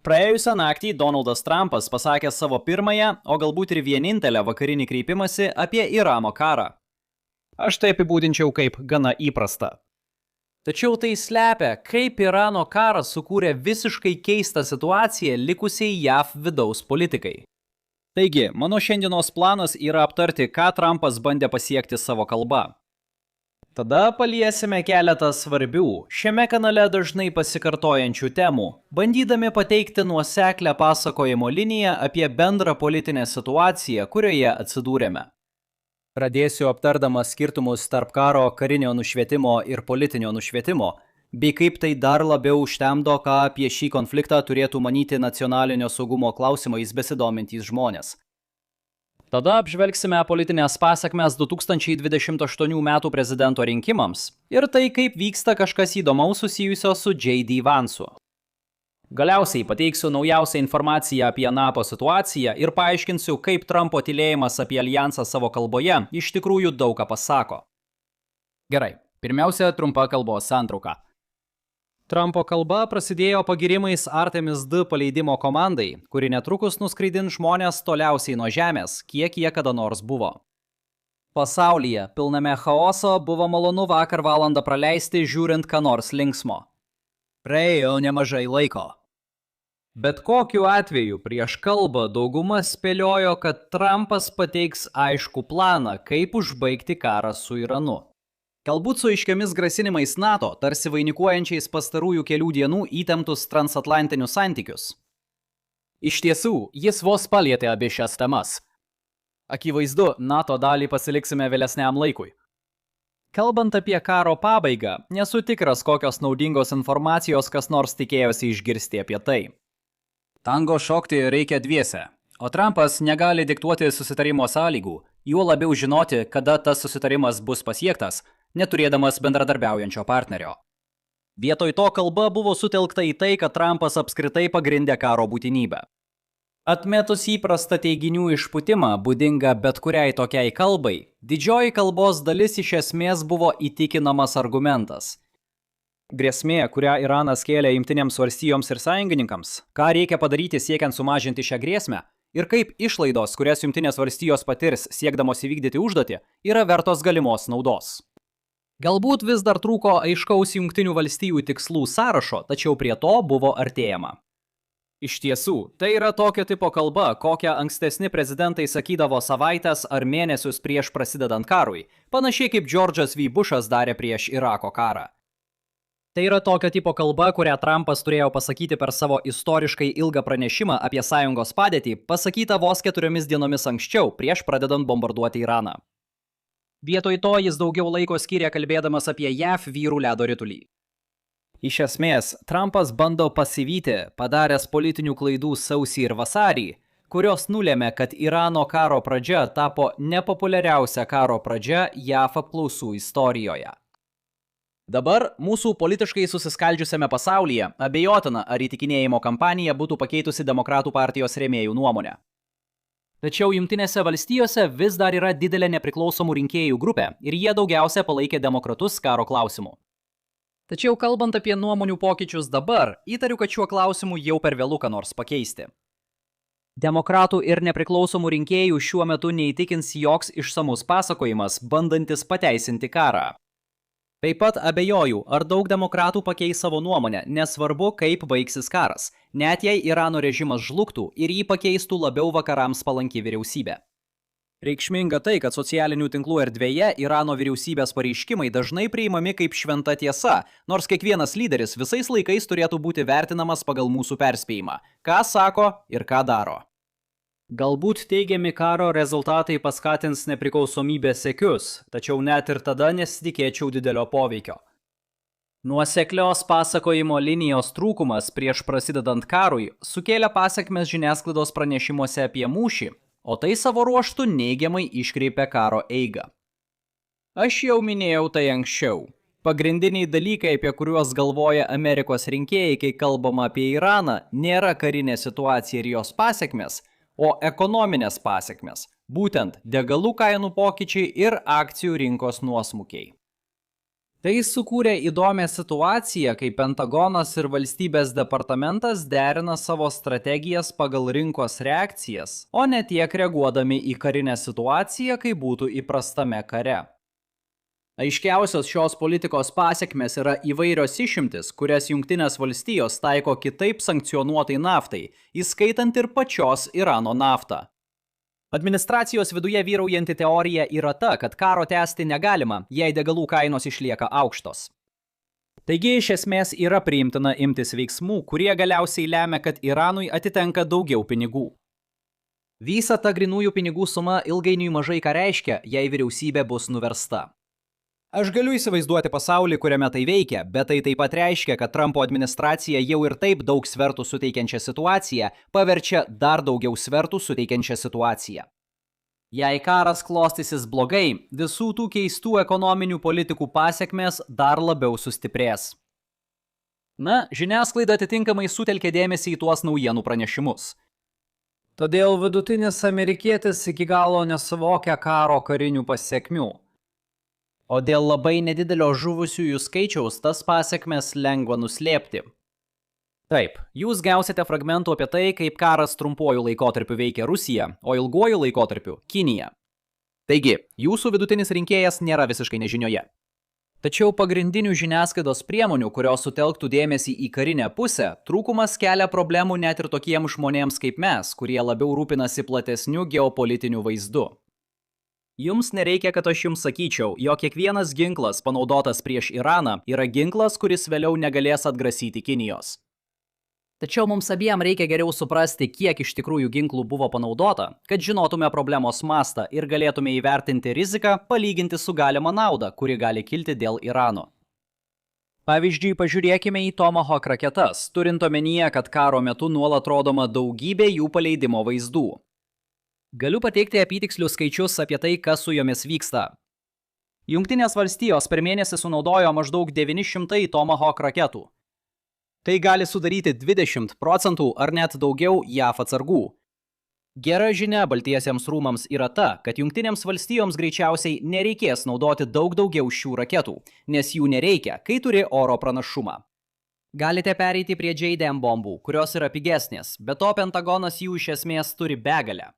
Praėjusią naktį Donaldas Trumpas pasakė savo pirmąją, o galbūt ir vienintelę vakarinį kreipimąsi apie Irano karą. Aš tai apibūdinčiau kaip gana įprasta. Tačiau tai slepia, kaip Irano karas sukūrė visiškai keistą situaciją likusiai JAV vidaus politikai. Taigi, mano šiandienos planas yra aptarti, ką Trumpas bandė pasiekti savo kalba. Tada paliesime keletą svarbių, šiame kanale dažnai pasikartojančių temų, bandydami pateikti nuoseklią pasakojimo liniją apie bendrą politinę situaciją, kurioje atsidūrėme. Pradėsiu aptardamas skirtumus tarp karo, karinio nušvietimo ir politinio nušvietimo, bei kaip tai dar labiau užtemdo, ką apie šį konfliktą turėtų manyti nacionalinio saugumo klausimais besidomintys žmonės. Tada apžvelgsime politinės pasekmes 2028 metų prezidento rinkimams ir tai, kaip vyksta kažkas įdomaus susijusio su J.D. Vansu. Galiausiai pateiksiu naujausią informaciją apie NATO situaciją ir paaiškinsiu, kaip Trumpo tylėjimas apie alijansą savo kalboje iš tikrųjų daug ką pasako. Gerai, pirmiausia, trumpa kalbos santrauka. Trumpo kalba prasidėjo pagirimais Artemis II paleidimo komandai, kuri netrukus nuskraidins žmonės toliausiai nuo Žemės, kiek jie kada nors buvo. Pasaulyje, pilname chaoso, buvo malonu vakar valandą praleisti žiūrint ką nors linksmo. Praėjo nemažai laiko. Bet kokiu atveju prieš kalbą dauguma spėliojo, kad Trumpas pateiks aiškų planą, kaip užbaigti karą su Iranu. Galbūt su aiškiamis grasinimais NATO, tarsi vainikuojančiais pastarųjų kelių dienų įtemptus transatlantinius santykius. Iš tiesų, jis vos palietė abi šias temas. Akivaizdu, NATO dalį pasiliksime vėlesniam laikui. Kalbant apie karo pabaigą, nesu tikras, kokios naudingos informacijos kas nors tikėjosi išgirsti apie tai. Tango šokti reikia dviese, o Trumpas negali diktuoti susitarimo sąlygų, juo labiau žinoti, kada tas susitarimas bus pasiektas, neturėdamas bendradarbiaujančio partnerio. Vietoj to kalba buvo sutelkta į tai, kad Trumpas apskritai pagrindė karo būtinybę. Atmetus įprastą teiginių išpūtimą, būdingą bet kuriai tokiai kalbai, didžioji kalbos dalis iš esmės buvo įtikinamas argumentas. Grėsmė, kurią Iranas kėlė Jungtinėms valstijoms ir sąjungininkams, ką reikia padaryti siekiant sumažinti šią grėsmę, ir kaip išlaidos, kurias Jungtinės valstijos patirs siekdamos įvykdyti užduotį, yra vertos galimos naudos. Galbūt vis dar trūko aiškaus Jungtinių valstijų tikslų sąrašo, tačiau prie to buvo artėjama. Iš tiesų, tai yra tokio tipo kalba, kokią ankstesni prezidentai sakydavo savaitės ar mėnesius prieš prasidedant karui, panašiai kaip Džordžas V. Bušas darė prieš Irako karą. Tai yra tokio tipo kalba, kurią Trumpas turėjo pasakyti per savo istoriškai ilgą pranešimą apie sąjungos padėtį, pasakytą vos 4 dienomis anksčiau, prieš pradedant bombarduoti Iraną. Vietoj to jis daugiau laiko skyrė kalbėdamas apie JAV vyrų ledo ritulį. Iš esmės, Trumpas bando pasivyti, padaręs politinių klaidų sausį ir vasarį, kurios nulėmė, kad Irano karo pradžia tapo nepopuliariausia karo pradžia JAV apklausų istorijoje. Dabar mūsų politiškai susiskaldžiusiame pasaulyje abejotina, ar įtikinėjimo kampanija būtų pakeitusi Demokratų partijos rėmėjų nuomonę. Tačiau Jungtinėse valstijose vis dar yra didelė nepriklausomų rinkėjų grupė ir jie daugiausia palaikė demokratus karo klausimu. Tačiau kalbant apie nuomonių pokyčius dabar, įtariu, kad šiuo klausimu jau per vėlu ką nors pakeisti. Demokratų ir nepriklausomų rinkėjų šiuo metu neįtikins joks išsamus pasakojimas, bandantis pateisinti karą. Taip pat abejoju, ar daug demokratų pakeis savo nuomonę, nesvarbu, kaip baigsis karas, net jei Irano režimas žlugtų ir jį pakeistų labiau vakarams palanki vyriausybė. Reikšminga tai, kad socialinių tinklų erdvėje Irano vyriausybės pareiškimai dažnai priimami kaip šventa tiesa, nors kiekvienas lyderis visais laikais turėtų būti vertinamas pagal mūsų perspėjimą, ką sako ir ką daro. Galbūt teigiami karo rezultatai paskatins nepriklausomybės siekius, tačiau net ir tada nesitikėčiau didelio poveikio. Nuoseklios pasakojimo linijos trūkumas prieš prasidedant karui sukėlė pasekmes žiniasklaidos pranešimuose apie mūšį, o tai savo ruožtu neigiamai iškreipė karo eigą. Aš jau minėjau tai anksčiau. Pagrindiniai dalykai, apie kuriuos galvoja Amerikos rinkėjai, kai kalbama apie Iraną, nėra karinė situacija ir jos pasekmes, o ekonominės pasekmes, būtent degalų kainų pokyčiai ir akcijų rinkos nuosmukiai. Tai sukūrė įdomią situaciją, kai Pentagonas ir valstybės departamentas derina savo strategijas pagal rinkos reakcijas, o ne tiek reaguodami į karinę situaciją, kai būtų įprastame kare. Aiškiausios šios politikos pasekmės yra įvairios išimtis, kurias Jungtinės valstijos taiko kitaip sankcionuotai naftai, įskaitant ir pačios Irano naftą. Administracijos viduje vyraujanti teorija yra ta, kad karo tęsti negalima, jei degalų kainos išlieka aukštos. Taigi iš esmės yra priimtina imtis veiksmų, kurie galiausiai lemia, kad Iranui atitenka daugiau pinigų. Visa ta grinųjų pinigų suma ilgainiui mažai ką reiškia, jei vyriausybė bus nuversta. Aš galiu įsivaizduoti pasaulį, kuriame tai veikia, bet tai taip pat reiškia, kad Trumpo administracija jau ir taip daug svertų suteikiančią situaciją paverčia dar daugiau svertų suteikiančią situaciją. Jei karas klostysis blogai, visų tų keistų ekonominių politikų pasekmės dar labiau sustiprės. Na, žiniasklaida atitinkamai sutelkė dėmesį į tuos naujienų pranešimus. Todėl vidutinis amerikietis iki galo nesuvokia karo karinių pasekmių. O dėl labai nedidelio žuvusiųjų skaičiaus tas pasekmes lengva nuslėpti. Taip, jūs gausite fragmentų apie tai, kaip karas trumpuoju laikotarpiu veikia Rusija, o ilguoju laikotarpiu – Kinija. Taigi, jūsų vidutinis rinkėjas nėra visiškai nežinioje. Tačiau pagrindinių žiniasklaidos priemonių, kurios sutelktų dėmesį į karinę pusę, trūkumas kelia problemų net ir tokiems žmonėms kaip mes, kurie labiau rūpinasi platesniu geopolitiniu vaizdu. Jums nereikia, kad aš jums sakyčiau, jog kiekvienas ginklas panaudotas prieš Iraną yra ginklas, kuris vėliau negalės atgrasyti Kinijos. Tačiau mums abiem reikia geriau suprasti, kiek iš tikrųjų ginklų buvo panaudota, kad žinotume problemos mastą ir galėtume įvertinti riziką palyginti su galima nauda, kuri gali kilti dėl Irano. Pavyzdžiui, pažiūrėkime į Tomahawk raketas, turint omenyje, kad karo metu nuolat rodoma daugybė jų paleidimo vaizdų. Galiu pateikti apytikslius skaičius apie tai, kas su jomis vyksta. Jungtinės valstijos per mėnesį sunaudojo maždaug 900 Tomahawk raketų. Tai gali sudaryti 20% ar net daugiau JAV atsargų. Gera žinia Baltiesiems rūmams yra ta, kad Jungtinėms valstijoms greičiausiai nereikės naudoti daug daugiau šių raketų, nes jų nereikia, kai turi oro pranašumą. Galite pereiti prie JDAM bombų, kurios yra pigesnės, bet to Pentagonas jų iš esmės turi begalę.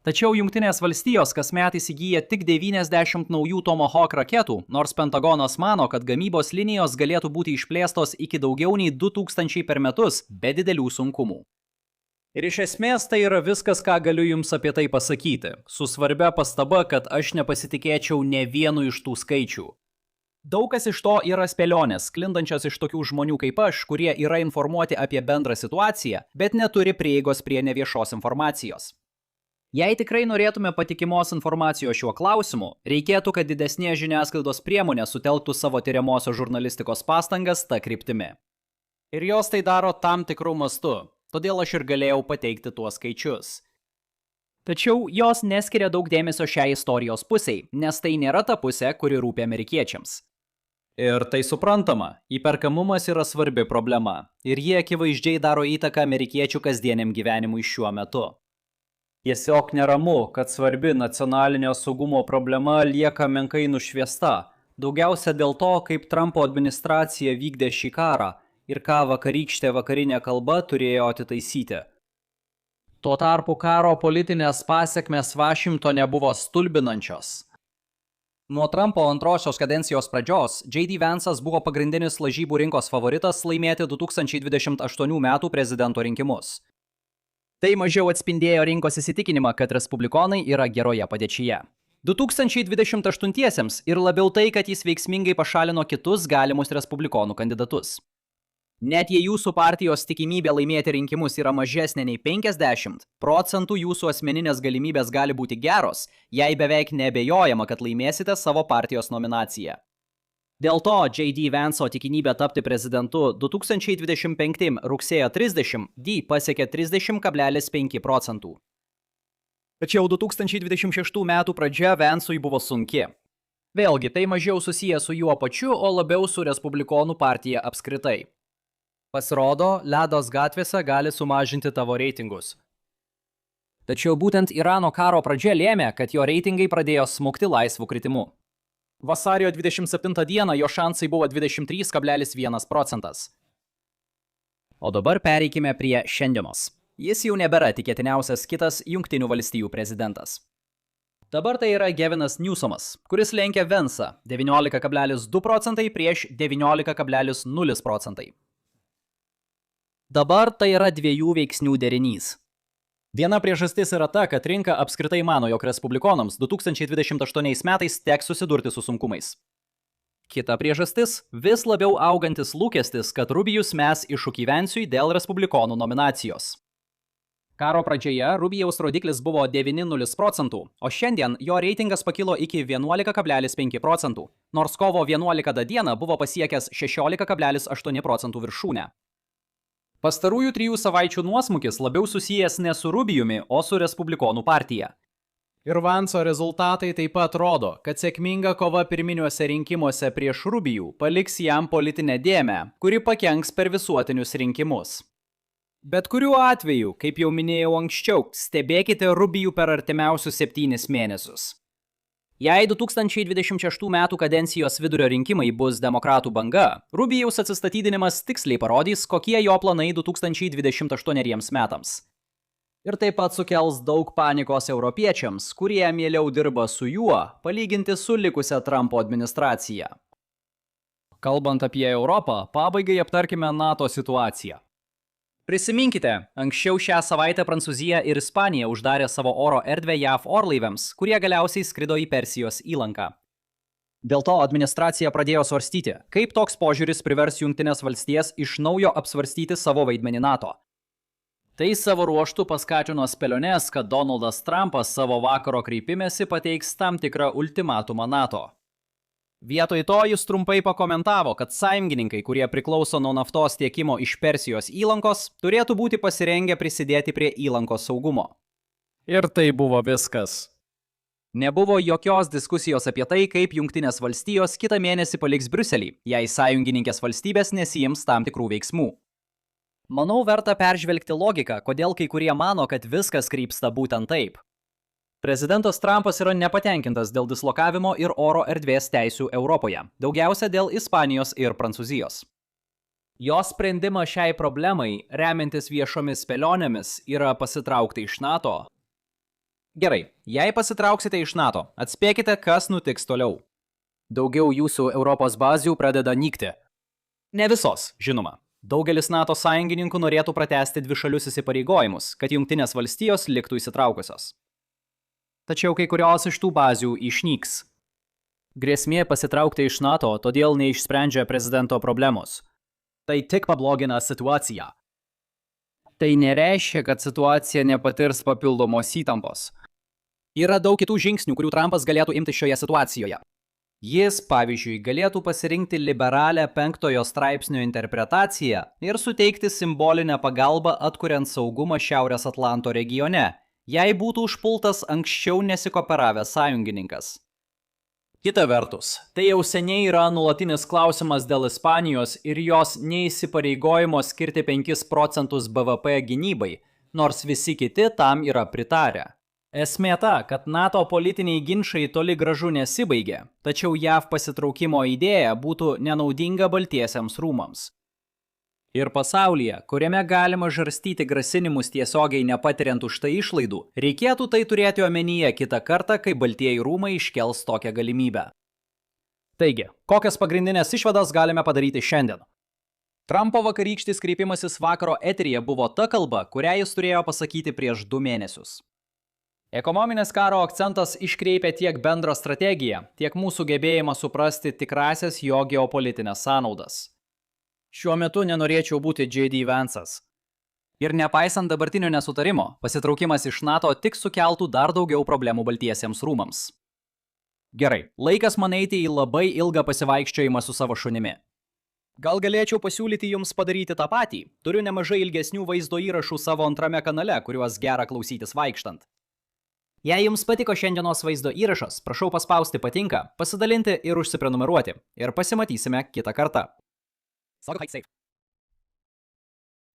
Tačiau Jungtinės valstijos kasmet įsigyja tik 90 naujų Tomahawk raketų, nors Pentagonas mano, kad gamybos linijos galėtų būti išplėstos iki daugiau nei 2000 per metus be didelių sunkumų. Ir iš esmės tai yra viskas, ką galiu jums apie tai pasakyti, su svarbia pastaba, kad aš nepasitikėčiau ne vienu iš tų skaičių. Daug kas iš to yra spėlionės, sklindančios iš tokių žmonių kaip aš, kurie yra informuoti apie bendrą situaciją, bet neturi prieigos prie neviešos informacijos. Jei tikrai norėtume patikimos informacijos šiuo klausimu, reikėtų, kad didesnė žiniasklaidos priemonė sutelktų savo tyriamosios žurnalistikos pastangas ta kryptimi. Ir jos tai daro tam tikrų mastu, todėl aš ir galėjau pateikti tuos skaičius. Tačiau jos neskiria daug dėmesio šiai istorijos pusiai, nes tai nėra ta pusė, kuri rūpi amerikiečiams. Ir tai suprantama, įperkamumas yra svarbi problema, ir jie akivaizdžiai daro įtaką amerikiečių kasdieniam gyvenimui šiuo metu. Tiesiog neramu, kad svarbi nacionalinio saugumo problema lieka menkai nušviesta, daugiausia dėl to, kaip Trumpo administracija vykdė šį karą ir ką vakarykštė vakarinė kalba turėjo atitaisyti. Tuo tarpu karo politinės pasekmės Vašingtone buvo stulbinančios. Nuo Trumpo antrosios kadencijos pradžios, J.D. Vance'as buvo pagrindinis lažybų rinkos favoritas laimėti 2028 metų prezidento rinkimus. Tai mažiau atspindėjo rinkos įsitikinimą, kad respublikonai yra geroje padėčyje. 2028-iesiems ir labiau tai, kad jis veiksmingai pašalino kitus galimus respublikonų kandidatus. Net jei jūsų partijos tikimybė laimėti rinkimus yra mažesnė nei 50%, jūsų asmeninės galimybės gali būti geros, jei beveik neabejojama, kad laimėsite savo partijos nominaciją. Dėl to J.D. Vance'o tikimybė tapti prezidentu 2025 rugsėjo 30 pasiekė 30,5%. Tačiau 2026 metų pradžia Vance'ui buvo sunki. Vėlgi, tai mažiau susiję su juo pačiu, o labiau su respublikonų partija apskritai. Pasirodo, ledos gatvėse gali sumažinti tavo reitingus. Tačiau būtent Irano karo pradžia lėmė, kad jo reitingai pradėjo smukti laisvų kritimu. Vasario 27 dieną jo šansai buvo 23,1 procentas. O dabar pereikime prie šiandienos. Jis jau nebėra tikėtiniausias kitas Jungtinių valstijų prezidentas. Dabar tai yra Gavinas Newsomas, kuris lenkia Vence'ą 19,2 procentai prieš 19,0 procentai. Dabar tai yra dviejų veiksnių derinys. Viena priežastis yra ta, kad rinka apskritai mano, jog respublikonams 2028 metais teks susidurti su sunkumais. Kita priežastis – vis labiau augantis lūkestis, kad Rubijus mes iššūkį Venciui dėl respublikonų nominacijos. Karo pradžioje Rubijaus rodiklis buvo 9,0 procentų, o šiandien jo reitingas pakilo iki 11,5 procentų, nors kovo 11 dieną buvo pasiekęs 16,8 procentų viršūnę. Pastarųjų 3 savaičių nuosmukis labiau susijęs ne su Rubijumi, o su Respublikonų partija. Ir Vance'o rezultatai taip pat rodo, kad sėkminga kova pirminiuose rinkimuose prieš Rubijų paliks jam politinę dėmę, kuri pakenks per visuotinius rinkimus. Bet kuriuo atveju, kaip jau minėjau anksčiau, stebėkite Rubijų per artimiausius 7 mėnesius. Jei 2026 metų kadencijos vidurio rinkimai bus demokratų banga, Rubijaus atsistatydinimas tiksliai parodys, kokie jo planai 2028 metams. Ir taip pat sukels daug panikos europiečiams, kurie mieliau dirba su juo, palyginti su likusia Trumpo administracija. Kalbant apie Europą, pabaigai aptarkime NATO situaciją. Prisiminkite, anksčiau šią savaitę Prancūzija ir Ispanija uždarė savo oro erdvę JAV orlaiviams, kurie galiausiai skrido į Persijos įlanką. Dėl to administracija pradėjo svarstyti, kaip toks požiūris privers Jungtines valstijas iš naujo apsvarstyti savo vaidmenį NATO. Tai savo ruožtu paskatino spėliones, kad Donaldas Trumpas savo vakaro kreipimęsi pateiks tam tikrą ultimatumą NATO. Vietoj to jis trumpai pakomentavo, kad sąjungininkai, kurie priklauso nuo naftos tiekimo iš Persijos įlankos, turėtų būti pasirengę prisidėti prie įlankos saugumo. Ir tai buvo viskas. Nebuvo jokios diskusijos apie tai, kaip Jungtinės valstijos kitą mėnesį paliks Briuselį, jei sąjungininkės valstybės nesiims tam tikrų veiksmų. Manau, verta peržvelgti logiką, kodėl kai kurie mano, kad viskas krypsta būtent taip. Prezidentas Trumpas yra nepatenkintas dėl dislokavimo ir oro erdvės teisių Europoje, daugiausia dėl Ispanijos ir Prancūzijos. Jo sprendimas šiai problemai, remiantis viešomis spėlionėmis, yra pasitraukti iš NATO. Gerai, jei pasitrauksite iš NATO, atspėkite, kas nutiks toliau. Daugiau jūsų Europos bazių pradeda nykti. Ne visos, žinoma. Daugelis NATO sąjungininkų norėtų pratęsti dvišalius įsipareigojimus, kad Jungtinės valstijos liktų įsitraukusios. Tačiau kai kurios iš tų bazių išnyks. Grėsmė pasitraukti iš NATO todėl neišsprendžia prezidento problemos. Tai tik pablogina situaciją. Tai nereiškia, kad situacija nepatirs papildomos įtampos. Yra daug kitų žingsnių, kurių Trumpas galėtų imti šioje situacijoje. Jis, pavyzdžiui, galėtų pasirinkti liberalią 5 straipsnio interpretaciją ir suteikti simbolinę pagalbą atkuriant saugumą Šiaurės Atlanto regione, jei būtų užpultas anksčiau nesikooperavęs sąjungininkas. Kita vertus, tai jau seniai yra nuolatinis klausimas dėl Ispanijos ir jos neįsipareigojimo skirti 5 procentus BVP gynybai, nors visi kiti tam yra pritarę. Esmė ta, kad NATO politiniai ginčai toli gražu nesibaigė, tačiau JAV pasitraukimo idėja būtų nenaudinga Baltiesiems rūmams. Ir pasaulyje, kuriame galima žarstyti grasinimus tiesiogiai nepatiriant už tai išlaidų, reikėtų tai turėti omenyje kitą kartą, kai Baltieji rūmai iškels tokią galimybę. Taigi, kokias pagrindinės išvadas galime padaryti šiandien? Trumpo vakarykštis kreipimasis vakaro eteryje buvo ta kalba, kurią jis turėjo pasakyti prieš 2 mėnesius. Ekonominės karo akcentas iškreipia tiek bendrą strategiją, tiek mūsų gebėjimą suprasti tikrasias jo geopolitinės sąnaudas. Šiuo metu nenorėčiau būti J.D. Vance'as. Ir nepaisant dabartinio nesutarimo, pasitraukimas iš NATO tik sukeltų dar daugiau problemų Baltiesiems rūmams. Gerai, laikas man eiti į labai ilgą pasivaikščiojimą su savo šunimi. Gal galėčiau pasiūlyti jums padaryti tą patį? Turiu nemažai ilgesnių vaizdo įrašų savo antrame kanale, kuriuos gera klausytis vaikštant. Jei jums patiko šiandienos vaizdo įrašas, prašau paspausti patinka, pasidalinti ir užsiprenumeruoti. Ir pasimatysime kitą kartą. Saugok safe.